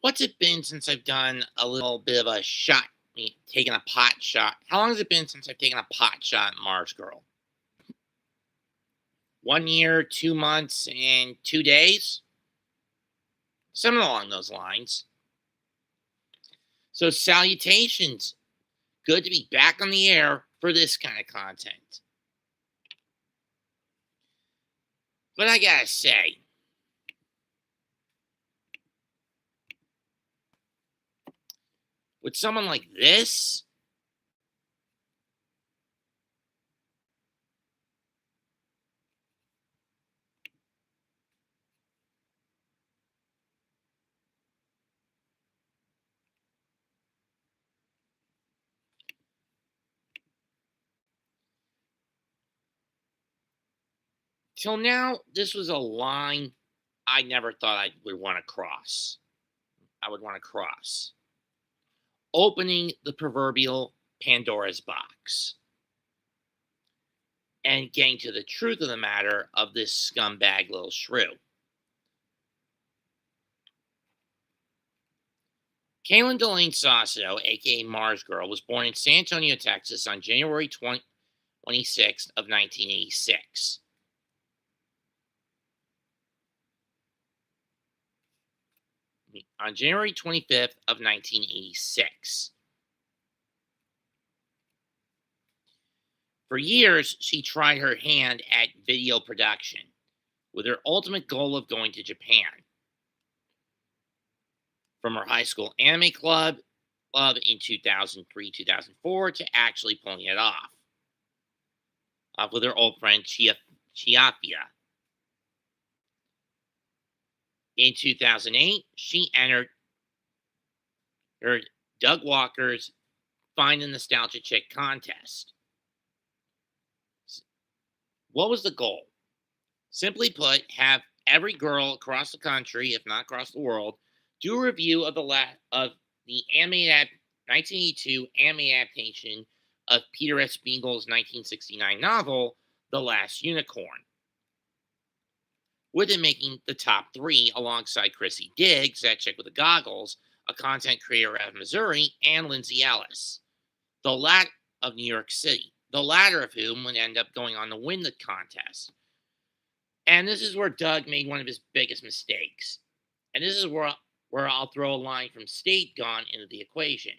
What's it been since I've done a little bit of a shot, taken a pot shot? How long has it been since I've taken a pot shot at Marzgurl? 1 year, 2 months, and 2 days? Something along those lines. So, salutations. Good to be back on the air for this kind of content. But I gotta say, with someone like this, till now, this was a line I never thought I would want to cross. I would want to cross. Opening the proverbial Pandora's box and getting to the truth of the matter of this scumbag little shrew. Kaylin Delane Saucedo, aka Marzgurl, was born in San Antonio, Texas on January 26th of 1986. On January 25th of 1986. For years, she tried her hand at video production, with her ultimate goal of going to Japan. From her high school anime club in 2003 2004 to actually pulling it off with her old friend Chiafia. In 2008, she entered her Doug Walker's Find the Nostalgia Chick contest. What was the goal? Simply put, have every girl across the country, if not across the world, do a review of the 1982 anime adaptation of Peter S. Beagle's 1969 novel, The Last Unicorn, with it making the top three alongside Chrissy Diggs, that chick with the goggles, a content creator out of Missouri, and Lindsay Ellis, the latter of New York City, the latter of whom would end up going on to win the contest. And this is where Doug made one of his biggest mistakes. And this is where I'll throw a line from State Gone into the equation.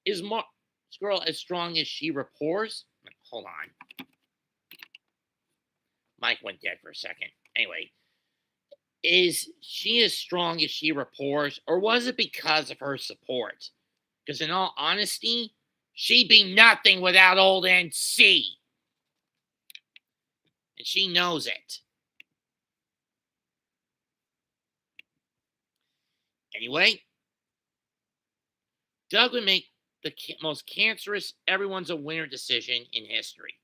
Is Marzgurl as strong as she reports? Hold on. Mike went dead for a second. Anyway, is she as strong as she reports, or was it because of her support? Because in all honesty, she'd be nothing without old NC. And she knows it. Anyway, Doug would make the most cancerous everyone's a winner decision in history.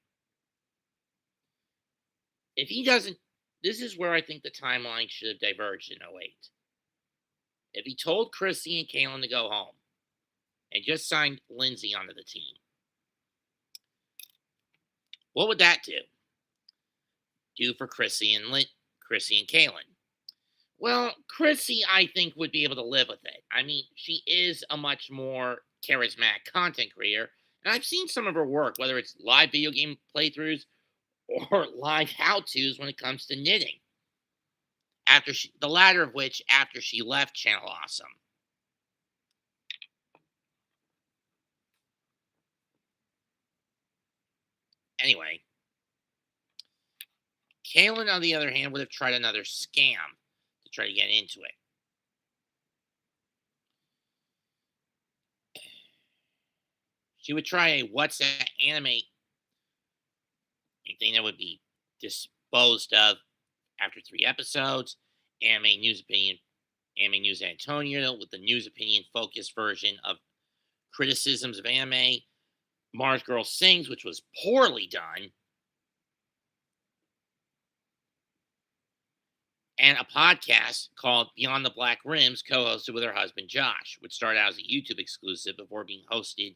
If he doesn't, this is where I think the timeline should have diverged in '08. If he told Chrissy and Kaylin to go home and just signed Lindsay onto the team, what would that do for Chrissy and Kaylin? Well, Chrissy, I think, would be able to live with it. I mean, she is a much more charismatic content creator, and I've seen some of her work, whether it's live video game playthroughs or live how-tos when it comes to knitting. The latter of which after she left Channel Awesome. Anyway, Kaylin, on the other hand, would have tried another scam to try to get into it. She would try a what's that anime, anything that would be disposed of after 3 episodes. Anime News Antonio with the news opinion focused version of criticisms of anime. Marzgurl Sings, which was poorly done. And a podcast called Beyond the Black Rims, co-hosted with her husband Josh, which started out as a YouTube exclusive before being hosted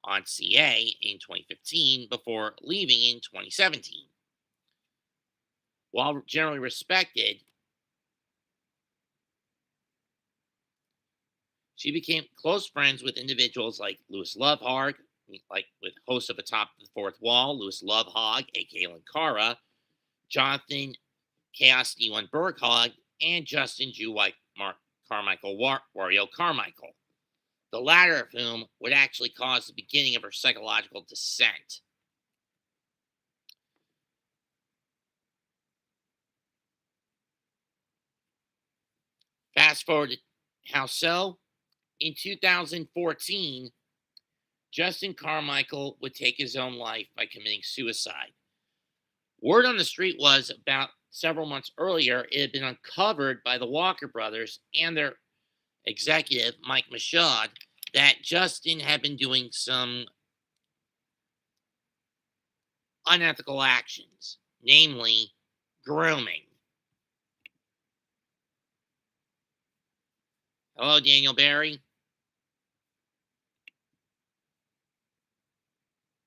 on CA in 2015 before leaving in 2017. While generally respected, She became close friends with individuals like Louis Lovehog, like with host of Atop the Fourth Wall, Louis Lovehog, aka Linkara, Jonathan Chaos D1 Berghog, and Justin Jew White Carmichael Wario Carmichael, the latter of whom would actually cause the beginning of her psychological descent. Fast forward to how so? In 2014, Justin Carmichael would take his own life by committing suicide. Word on the street was about several months earlier, it had been uncovered by the Walker brothers and their executive, Mike Michaud, that Justin had been doing some unethical actions, namely grooming. Hello, Daniel Barry.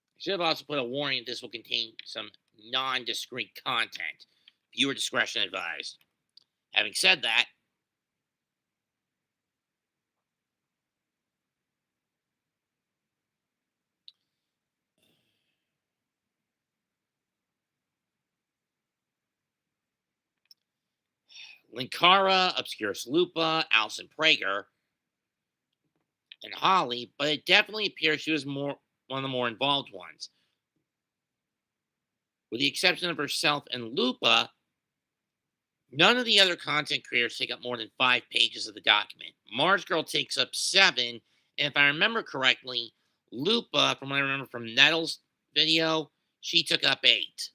I should have also put a warning that this will contain some non-discreet content. Viewer discretion advised. Having said that, Linkara, Obscurus Lupa, Alison Prager, and Holly, but it definitely appears she was one of the more involved ones. With the exception of herself and Lupa, none of the other content creators take up more than 5 pages of the document. Marzgurl takes up 7, and if I remember correctly, Lupa, from what I remember from Nettle's video, she took up 8.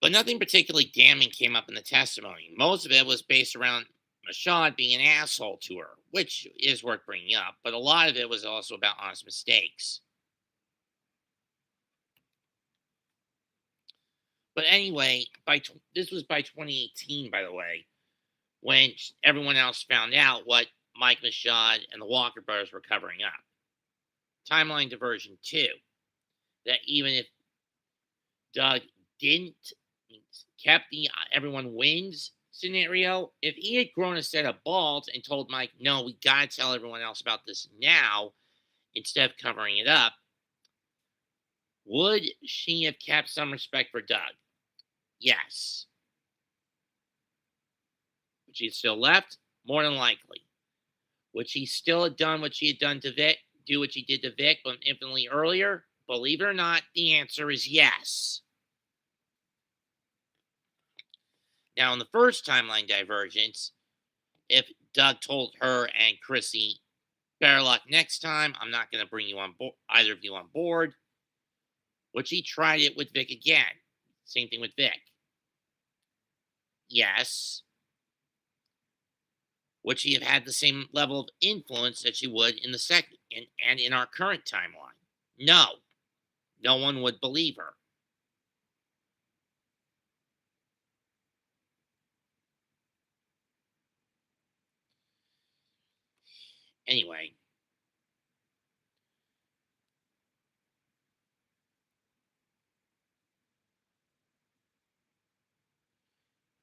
But nothing particularly damning came up in the testimony. Most of it was based around Michaud being an asshole to her, which is worth bringing up, but a lot of it was also about honest mistakes. But anyway, this was by 2018, by the way, when everyone else found out what Mike Michaud and the Walker brothers were covering up. Timeline diversion 2. That even if Doug didn't kept the everyone wins scenario, if he had grown a set of balls and told Mike, no, we gotta tell everyone else about this now instead of covering it up, would she have kept some respect for Doug? Yes. Would she have still left? More than likely. Would she still have done what she had done to Vic, do what she did to Vic, but infinitely earlier? Believe it or not, the answer is yes. Now, in the first timeline divergence, if Doug told her and Chrissy, better luck next time, I'm not going to bring you on board, either of you on board, would she try it with Vic again? Same thing with Vic. Yes. Would she have had the same level of influence that she would in the second and in our current timeline? No. No one would believe her. Anyway,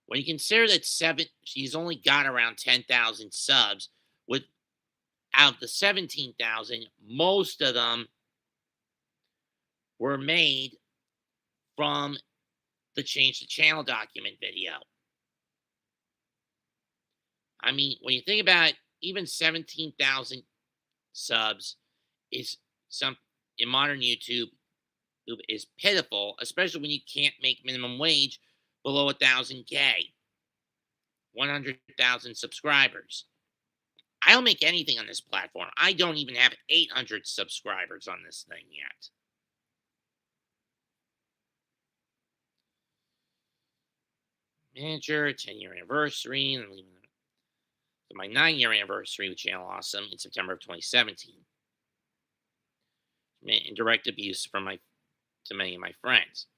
when you consider that she's only got around 10,000 subs, with out of the 17,000, most of them were made from the Change the Channel document video. I mean, when you think about it, even 17,000 subs is some in modern YouTube is pitiful, especially when you can't make minimum wage below 1,000K, 100,000 subscribers. I don't make anything on this platform. I don't even have 800 subscribers on this thing yet. Manager, 10-year anniversary, and my 9-year anniversary with Channel Awesome in September of 2017. And direct abuse from to many of my friends.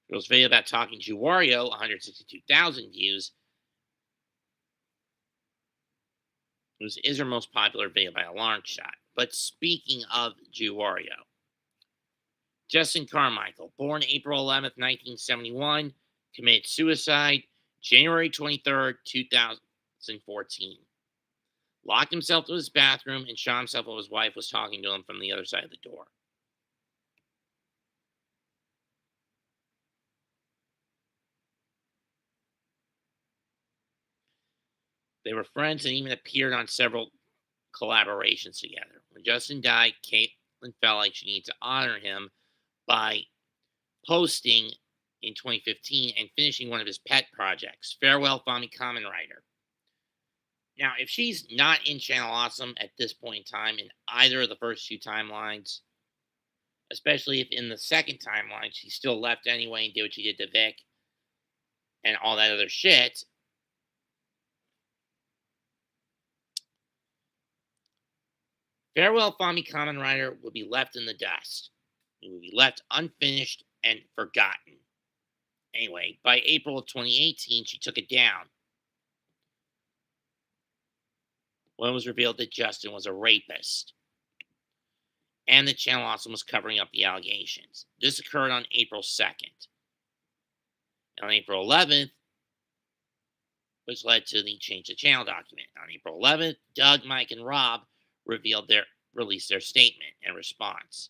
It was video about talking to Wario, 162,000 views. It is her most popular video by a long shot. But speaking of Jew Wario, Justin Carmichael, born April 11th, 1971, committed suicide January 23rd, 2014. Locked himself to his bathroom and shot himself while his wife was talking to him from the other side of the door. They were friends and even appeared on several collaborations together. When Justin died, Caitlin felt like she needed to honor him by posting in 2015 and finishing one of his pet projects, Farewell Fami Kamen Rider. Now, if she's not in Channel Awesome at this point in time in either of the first two timelines, especially if in the second timeline she still left anyway and did what she did to Vic and all that other shit, Farewell Fami Kamen Rider would be left in the dust. It would be left unfinished and forgotten. Anyway, by April of 2018, she took it down when it was revealed that Justin was a rapist and that Channel Awesome was covering up the allegations. This occurred on April 2nd. And on April 11th, which led to the change the channel document. On April 11th, Doug, Mike, and Rob released their statement and response.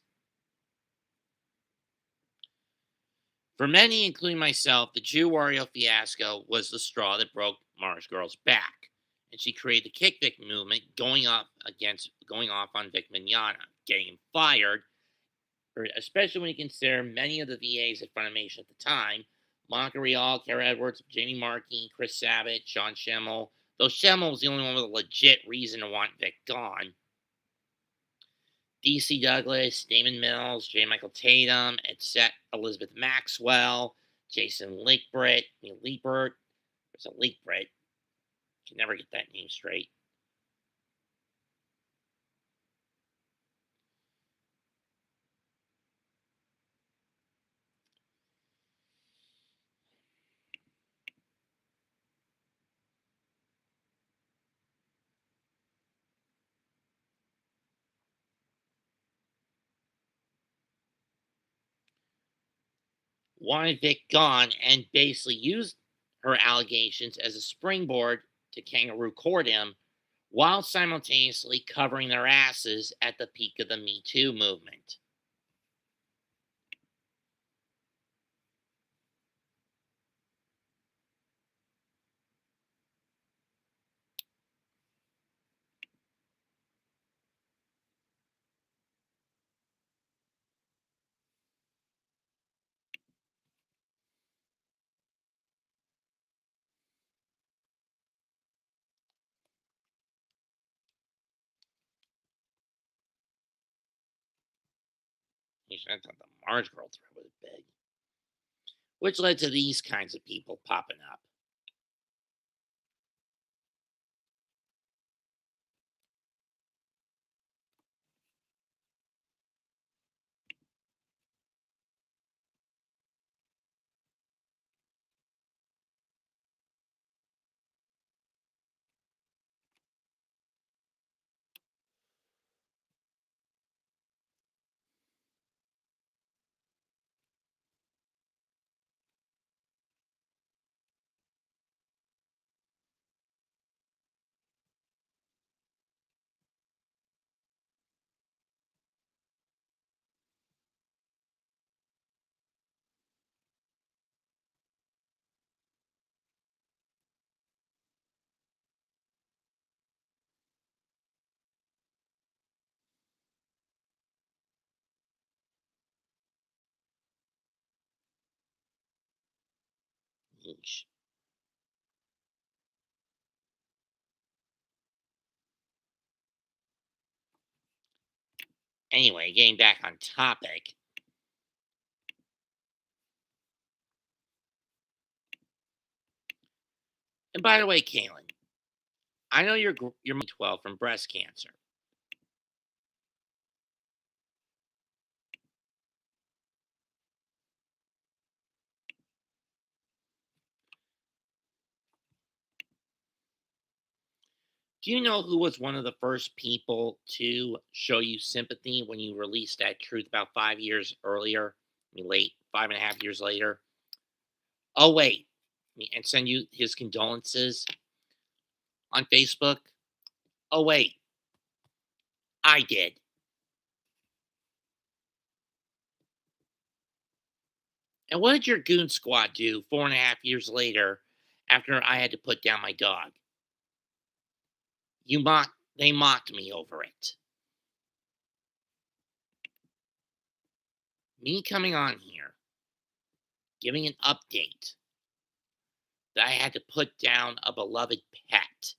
For many, including myself, the Jew Wario fiasco was the straw that broke Marzgurl's back, and she created the Kick Vic movement, going off on Vic Mignogna, getting him fired, especially when you consider many of the VAs at Funimation at the time: Monica Rial, Kara Edwards, Jamie Markey, Chris Sabat, Sean Schemmel. Though Schemmel was the only one with a legit reason to want Vic gone. DC Douglas, Damon Mills, J. Michael Tatum, etc. Elizabeth Maxwell, Jason Leekbrit. There's a Leekbrit. Can never get that name straight. Wanted Vic gone and basically used her allegations as a springboard to kangaroo court him while simultaneously covering their asses at the peak of the Me Too movement. I thought the Marzgurl threat was big, which led to these kinds of people popping up. Yeesh. Anyway, getting back on topic. And by the way, Kaylin, I know you're 12 from breast cancer. Do you know who was one of the first people to show you sympathy when you released that truth about 5 years earlier? I mean, late, 5.5 years later. Oh, wait. And send you his condolences on Facebook. Oh, wait. I did. And what did your goon squad do 4.5 years later after I had to put down my dog? They mocked me over it. Me coming on here, giving an update that I had to put down a beloved pet.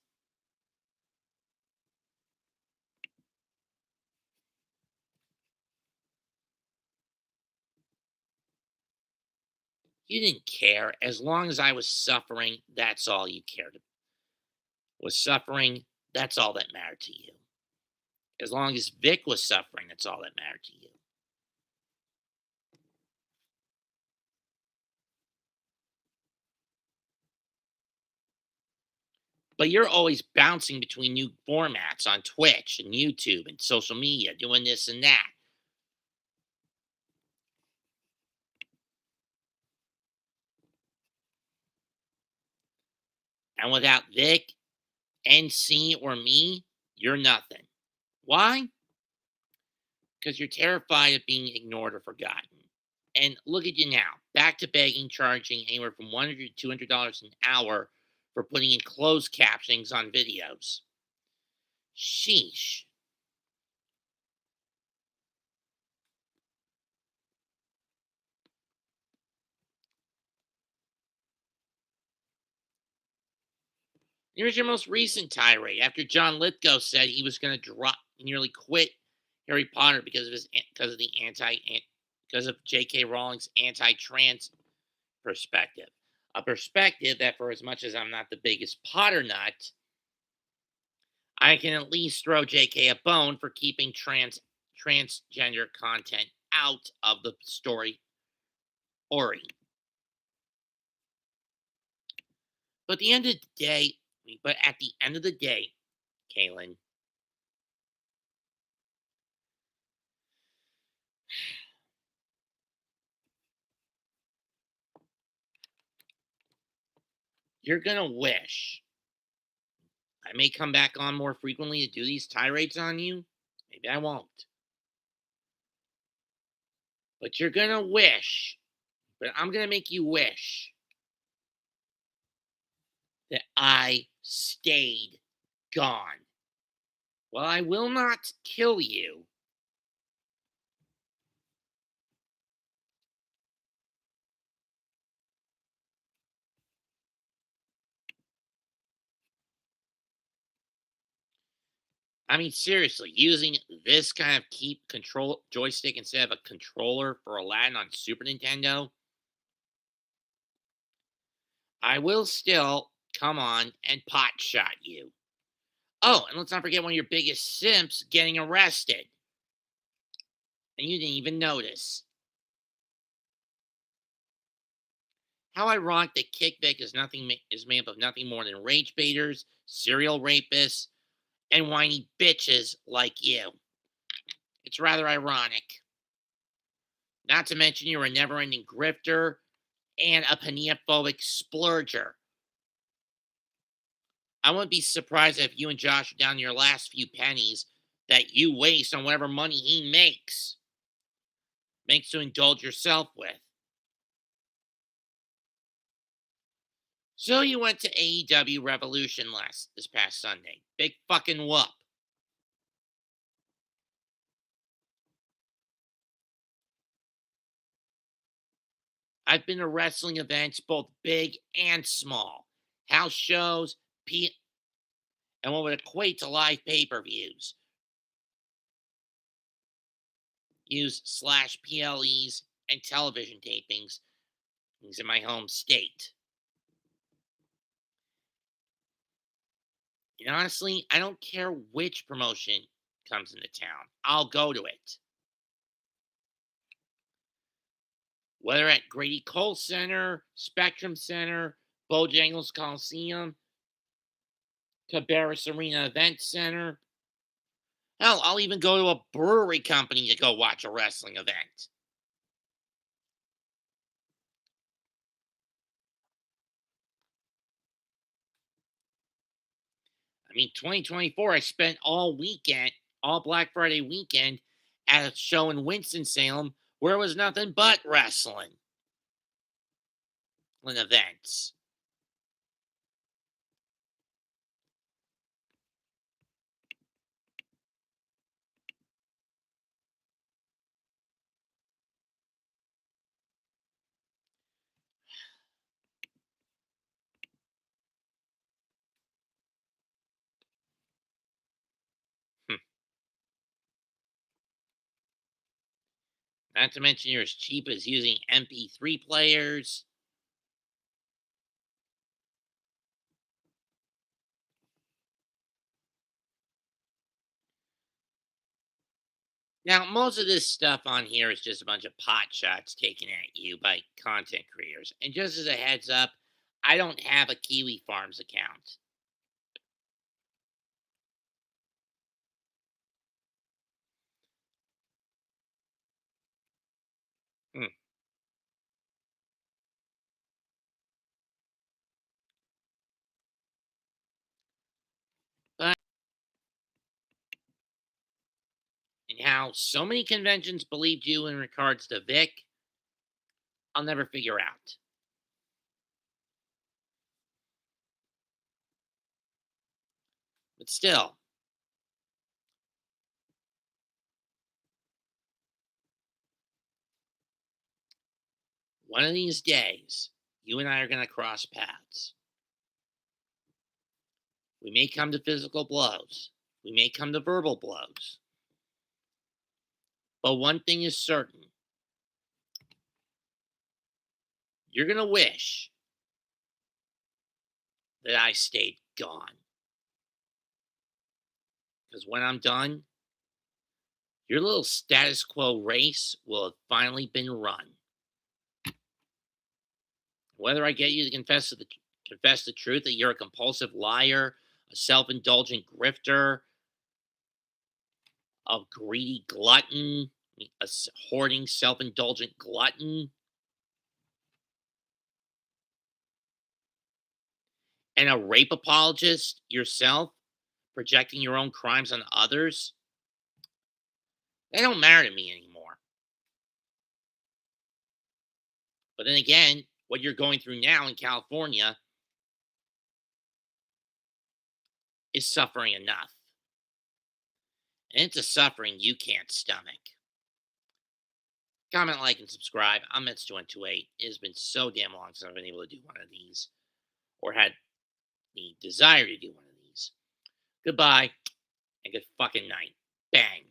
You didn't care. As long as I was suffering, that's all you cared about. Was suffering, that's all that mattered to you. As long as Vic was suffering, that's all that mattered to you. But you're always bouncing between new formats on Twitch and YouTube and social media, doing this and that. And without Vic, NC, or me, you're nothing. Why? Because you're terrified of being ignored or forgotten. And look at you now, back to begging, charging anywhere from $100 to $200 an hour for putting in closed captionings on videos. Sheesh. Here's your most recent tirade after John Lithgow said he was going to nearly quit Harry Potter because of J.K. Rowling's anti-trans perspective. A perspective that, for as much as I'm not the biggest Potter nut, I can at least throw J.K. a bone for keeping transgender content out of the story Ori. But the end of the day, but at the end of the day, Kaylin, you're gonna wish I may come back on more frequently to do these tirades on you. Maybe I won't. But you're gonna wish, but I'm gonna make you wish that I stayed gone. Well, I will not kill you. I mean, seriously, using this kind of keep control joystick instead of a controller for Aladdin on Super Nintendo, I will still come on and pot shot you. Oh, and let's not forget one of your biggest simps getting arrested. And you didn't even notice. How ironic that Kickback is made up of nothing more than rage baiters, serial rapists, and whiny bitches like you. It's rather ironic. Not to mention you're a never-ending grifter and a panea-phobic splurger. I wouldn't be surprised if you and Josh are down to your last few pennies that you waste on whatever money he makes to indulge yourself with. So you went to AEW Revolution this past Sunday. Big fucking whoop. I've been to wrestling events, both big and small, house shows, and what would equate to live pay-per-views. Use slash PLEs and television tapings in my home state. And honestly, I don't care which promotion comes into town. I'll go to it. Whether at Grady Cole Center, Spectrum Center, Bojangles Coliseum, Cabarrus Arena Event Center. Hell, I'll even go to a brewery company to go watch a wrestling event. I mean, 2024, I spent all Black Friday weekend at a show in Winston-Salem where it was nothing but wrestling and events. Hmm. Not to mention you're as cheap as using MP3 players. Now, most of this stuff on here is just a bunch of pot shots taken at you by content creators. And just as a heads up, I don't have a Kiwi Farms account. Hmm. But and how so many conventions believed you in regards to Vic, I'll never figure out. But still, one of these days, you and I are going to cross paths. We may come to physical blows. We may come to verbal blows. But one thing is certain, you're going to wish that I stayed gone. Because when I'm done, your little status quo race will have finally been run. Whether I get you to confess the truth that you're a compulsive liar, a self-indulgent grifter, a greedy glutton, a hoarding, self-indulgent glutton, and a rape apologist yourself, projecting your own crimes on others, they don't matter to me anymore. But then again, what you're going through now in California is suffering enough. And it's a suffering you can't stomach. Comment, like, and subscribe. I'm Mets2128. It has been so damn long since I've been able to do one of these or had the desire to do one of these. Goodbye and good fucking night. Bang.